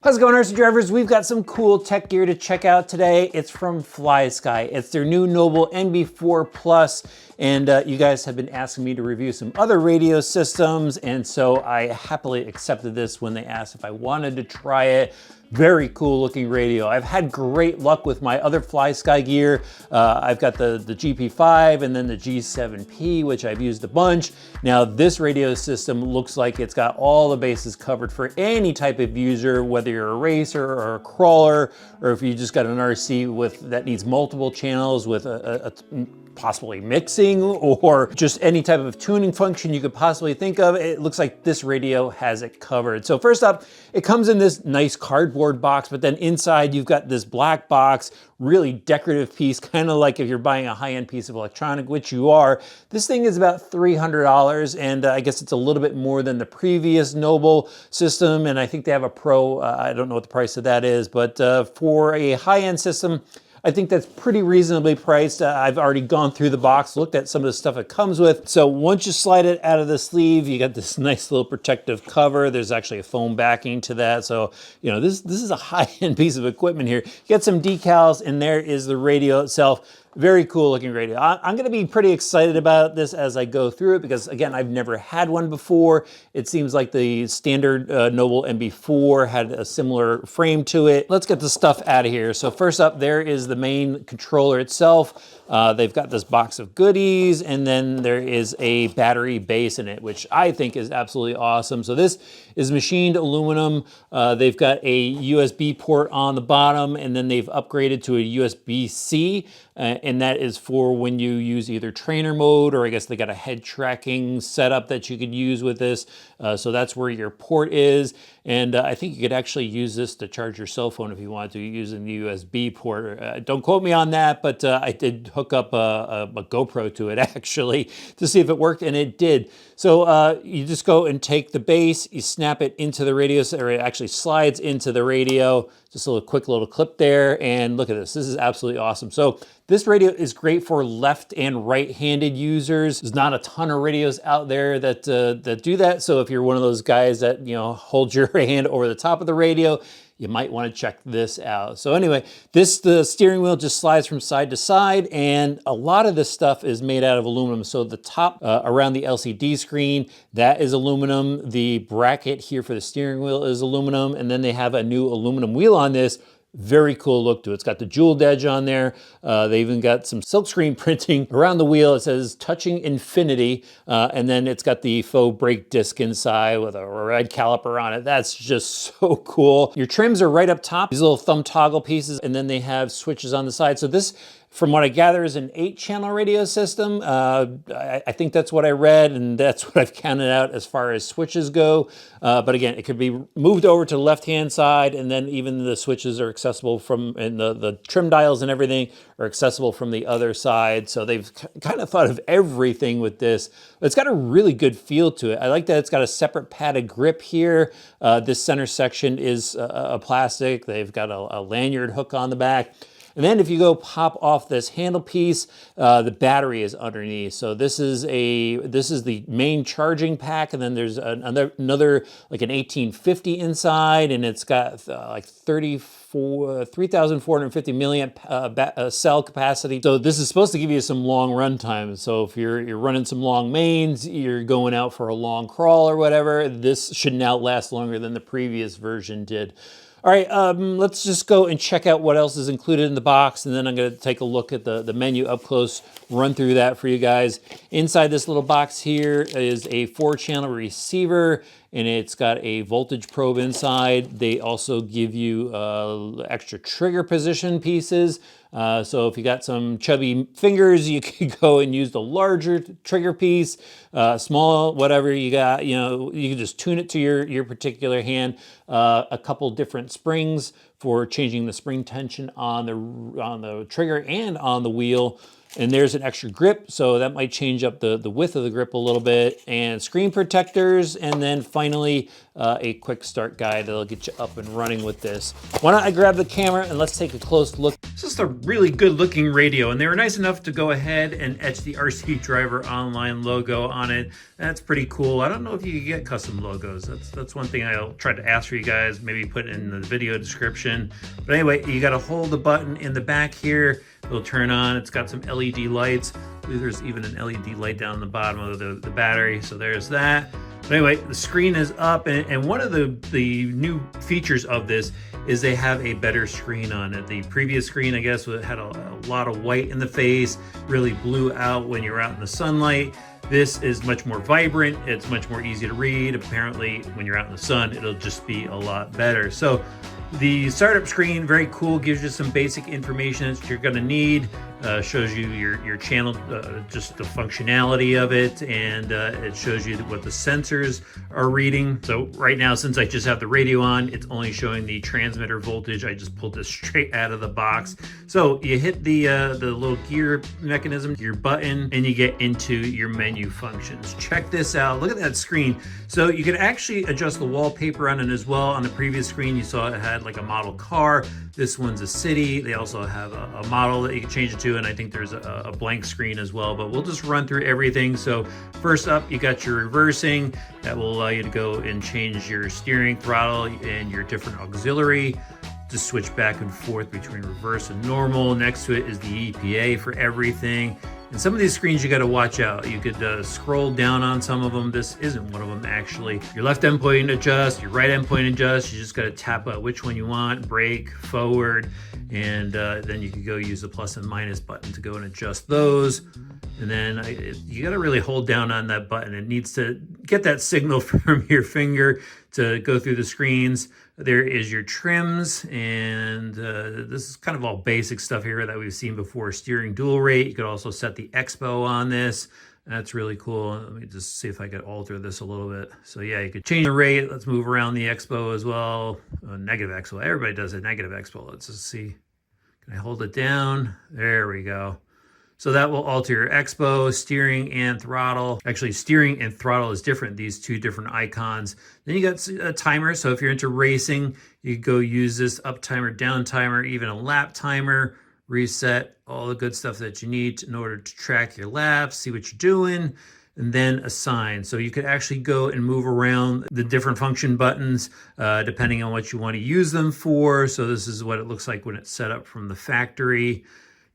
How's it going, RC drivers? We've got some cool tech gear to check out today. It's from Flysky. It's their new Noble NB4 Plus, and you guys have been asking me to review some other radio systems, and so I happily accepted this when they asked if I wanted to try it. Very cool looking radio. I've had great luck with my other Flysky gear. I've got the GP5 and then the G7P, which I've used a bunch. Now this radio system looks like it's got all the bases covered for any type of user, whether you're a racer or a crawler, or if you just got an RC that needs multiple channels with possibly mixing or just any type of tuning function you could possibly think of. It looks like this radio has it covered. So first up, it comes in this nice cardboard box, but then inside you've got this black box, really decorative piece, kind of like if you're buying a high-end piece of electronic, which you are. This thing is about $300, and I guess it's a little bit more than the previous Noble system, and I think they have a Pro. I don't know what the price of that is, but for a high-end system, I think that's pretty reasonably priced. I've already gone through the box, looked at some of the stuff it comes with. So once you slide it out of the sleeve, you got this nice little protective cover. There's actually a foam backing to that. So, you know, this is a high-end piece of equipment here. You got some decals, and there is the radio itself. Very cool looking radio. I'm gonna be pretty excited about this as I go through it because, again, I've never had one before. It seems like the standard Noble NB4 had a similar frame to it. Let's get the stuff out of here. So first up, there is the main controller itself. They've got this box of goodies, and then there is a battery base in it, which I think is absolutely awesome. So this is machined aluminum. They've got a USB port on the bottom, and then they've upgraded to a USB-C, and that is for when you use either trainer mode, or I guess they got a head tracking setup that you could use with this. So that's where your port is. And I think you could actually use this to charge your cell phone if you wanted to, using the USB port. Don't quote me on that, but I did hook up a GoPro to it actually to see if it worked, and it did. So you just go and take the base, you snap it into the radio, or it actually slides into the radio. Just a quick little clip there, and look at this. This is absolutely awesome. So this radio is great for left and right-handed users. There's not a ton of radios out there that do that. So if you're one of those guys that, you know, hold your hand over the top of the radio, you might want to check this out. So anyway, the steering wheel just slides from side to side, and a lot of this stuff is made out of aluminum. So the top around the LCD screen, that is aluminum. The bracket here for the steering wheel is aluminum, and then they have a new aluminum wheel on this. Very cool look to it. It's got the jeweled edge on there. They even got some silkscreen printing around the wheel. It says touching infinity. And then it's got the faux brake disc inside with a red caliper on it. That's just so cool. Your trims are right up top, these little thumb toggle pieces, and then they have switches on the side. So this, from what I gather, is an 8-channel radio system. I think that's what I read, and that's what I've counted out as far as switches go. But again, it could be moved over to the left-hand side, and then even the switches are accessible from, and the trim dials and everything are accessible from the other side. So they've kind of thought of everything with this. It's got a really good feel to it. I like that it's got a separate padded grip here. This center section is a plastic. They've got a lanyard hook on the back. And then if you go pop off this handle piece, the battery is underneath. So this is the main charging pack, and then there's another like an 1850 inside, and it's got like 3,450 milliamp cell capacity. So this is supposed to give you some long run time. So if you're running some long mains, you're going out for a long crawl or whatever, this should now last longer than the previous version did. All right, let's just go and check out what else is included in the box, and then I'm going to take a look at the menu up close, run through that for you guys. Inside this little box here is a 4-channel receiver, and it's got a voltage probe inside. They also give you extra trigger position pieces. So if you got some chubby fingers, you could go and use the larger trigger piece, small, whatever you got, you know, you can just tune it to your particular hand. A couple different springs for changing the spring tension on the trigger and on the wheel. And there's an extra grip, so that might change up the width of the grip a little bit, and screen protectors, and then finally a quick start guide that'll get you up and running with this. Why don't I grab the camera and let's take a close look. It's just a really good looking radio, and they were nice enough to go ahead and etch the RC Driver Online logo on it. That's pretty cool. I don't know if you can get custom logos. That's one thing I'll try to ask for you guys, maybe put it in the video description. But anyway, you got to hold the button in the back here. It'll turn on. It's got some LED lights. I believe there's even an LED light down the bottom of the battery, so there's that. But anyway, the screen is up, and one of the new features of this is they have a better screen on it. The previous screen, I guess, had a lot of white in the face, really blew out when you're out in the sunlight. This is much more vibrant. It's much more easy to read. Apparently, when you're out in the sun, it'll just be a lot better. So the startup screen, very cool, gives you some basic information that you're gonna need. Shows you your channel, just the functionality of it, and it shows you what the sensors are reading. So right now, since I just have the radio on, it's only showing the transmitter voltage. I just pulled this straight out of the box. So you hit the little gear mechanism, your button, and you get into your menu functions. Check this out. Look at that screen. So you can actually adjust the wallpaper on it as well. On the previous screen, you saw it had like a model car. This one's a city. They also have a model that you can change it to, and I think there's a blank screen as well, but we'll just run through everything. So first up, you got your reversing. That will allow you to go and change your steering, throttle, and your different auxiliary. Just switch back and forth between reverse and normal. Next to it is the EPA for everything. And some of these screens you got to watch out. You could scroll down on some of them. This isn't one of them, actually. Your left endpoint adjust, your right endpoint adjust. You just got to tap out which one you want, brake, forward, and then you can go use the plus and minus button to go and adjust those. And then you got to really hold down on that button. It needs to get that signal from your finger to go through the screens. There is your trims, and this is kind of all basic stuff here that we've seen before. Steering dual rate. You could also set the expo on this. That's really cool. Let me just see if I could alter this a little bit. So yeah, you could change the rate. Let's move around the expo as well. Negative expo. Everybody does a negative expo. Let's just see. Can I hold it down? There we go. So that will alter your expo, steering, and throttle. Actually, steering and throttle is different, these two different icons. Then you got a timer. So if you're into racing, you could go use this up timer, down timer, even a lap timer, reset, all the good stuff that you need in order to track your laps, see what you're doing, and then assign. So you could actually go and move around the different function buttons depending on what you want to use them for. So this is what it looks like when it's set up from the factory.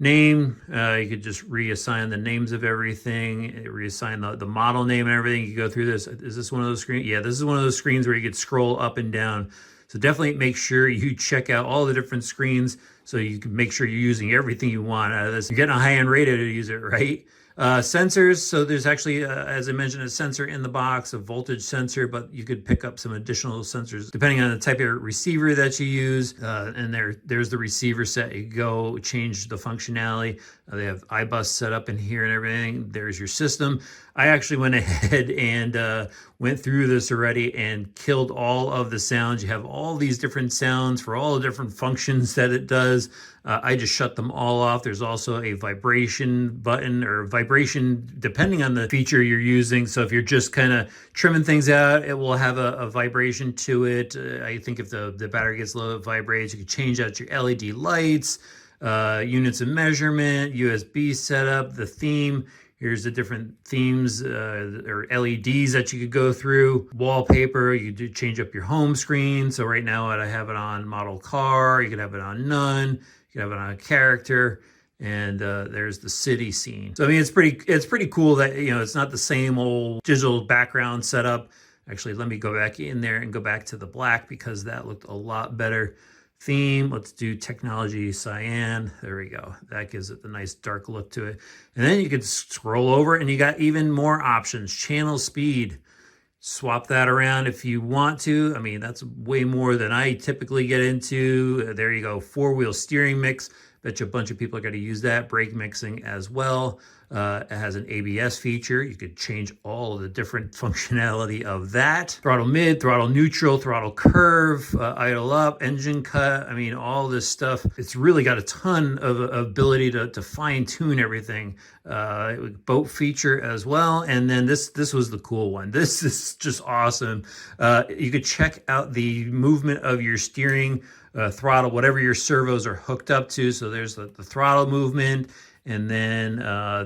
Name, you could just reassign the names of everything, reassign the model name and everything. You go through this. Is this one of those screens? Yeah, this is one of those screens where you could scroll up and down. So definitely make sure you check out all the different screens so you can make sure you're using everything you want out of this. You're getting a high-end radio to use it, right? Sensors, so there's actually, as I mentioned, a sensor in the box, a voltage sensor, but you could pick up some additional sensors depending on the type of receiver that you use. And there's the receiver set. You go change the functionality. They have iBus set up in here and everything. There's your system. I actually went ahead and went through this already and killed all of the sounds. You have all these different sounds for all the different functions that it does. I just shut them all off. There's also a vibration button or vibration depending on the feature you're using. So if you're just kind of trimming things out, it will have a vibration to it. I think if the battery gets low, it vibrates. You can change out your LED lights, units of measurement, USB setup, the theme. Here's the different themes or LEDs that you could go through. Wallpaper, you could change up your home screen. So right now I have it on model car. You could have it on none. You could have it on a character. And there's the city scene. So I mean, it's pretty cool that, you know, it's not the same old digital background setup. Actually, let me go back in there and go back to the black because that looked a lot better. Theme, let's do technology cyan. There we go. That gives it the nice dark look to it. And then you could scroll over and you got even more options. Channel speed, swap that around if you want to. I mean, that's way more than I typically get into. There you go. 4-wheel steering mix. Bet you a bunch of people are going to use that. Brake mixing as well. It has an ABS feature. You could change all of the different functionality of that. Throttle mid, throttle neutral, throttle curve, idle up, engine cut. I mean, all this stuff. It's really got a ton of ability to fine tune everything. Boat feature as well. And then this was the cool one. This is just awesome. You could check out the movement of your steering throttle, whatever your servos are hooked up to. So there's the throttle movement, and then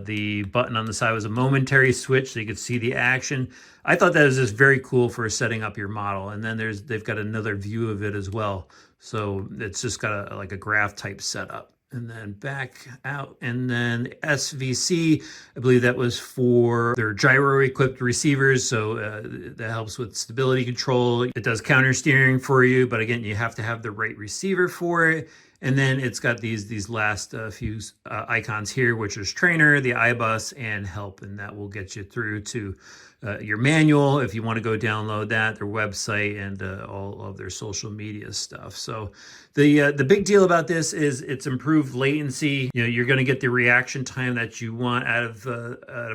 the button on the side was a momentary switch, so you could see the action. I thought that was just very cool for setting up your model. And then they've got another view of it as well. So it's just got like a graph type setup. And then back out, and then SVC, I believe that was for their gyro equipped receivers. So that helps with stability control. It does counter steering for you, but again, you have to have the right receiver for it. And then it's got these last few icons here, which is trainer, the iBus, and help, and that will get you through to your manual if you want to go download that, their website, and all of their social media stuff. So the big deal about this is it's improved latency. You know, you're going to get the reaction time that you want out of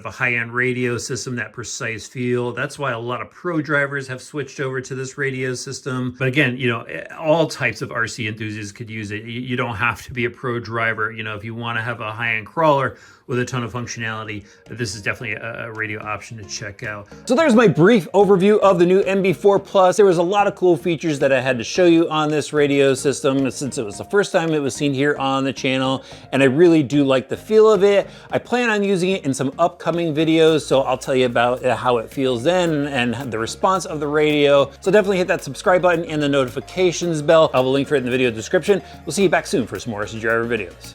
a high-end radio system, that precise feel. That's why a lot of pro drivers have switched over to this radio system. But again, you know, all types of RC enthusiasts could use it. You don't have to be a pro driver. You know, if you want to have a high-end crawler with a ton of functionality, this is definitely a radio option to check out. So there's my brief overview of the new NB4 Plus. There was a lot of cool features that I had to show you on this radio system since it was the first time it was seen here on the channel, and I really do like the feel of it. I plan on using it in some upcoming videos, so I'll tell you about how it feels then and the response of the radio. So definitely hit that subscribe button and the notifications bell. I'll have a link for it in the video description. We'll see you back soon for some more RC Driver videos.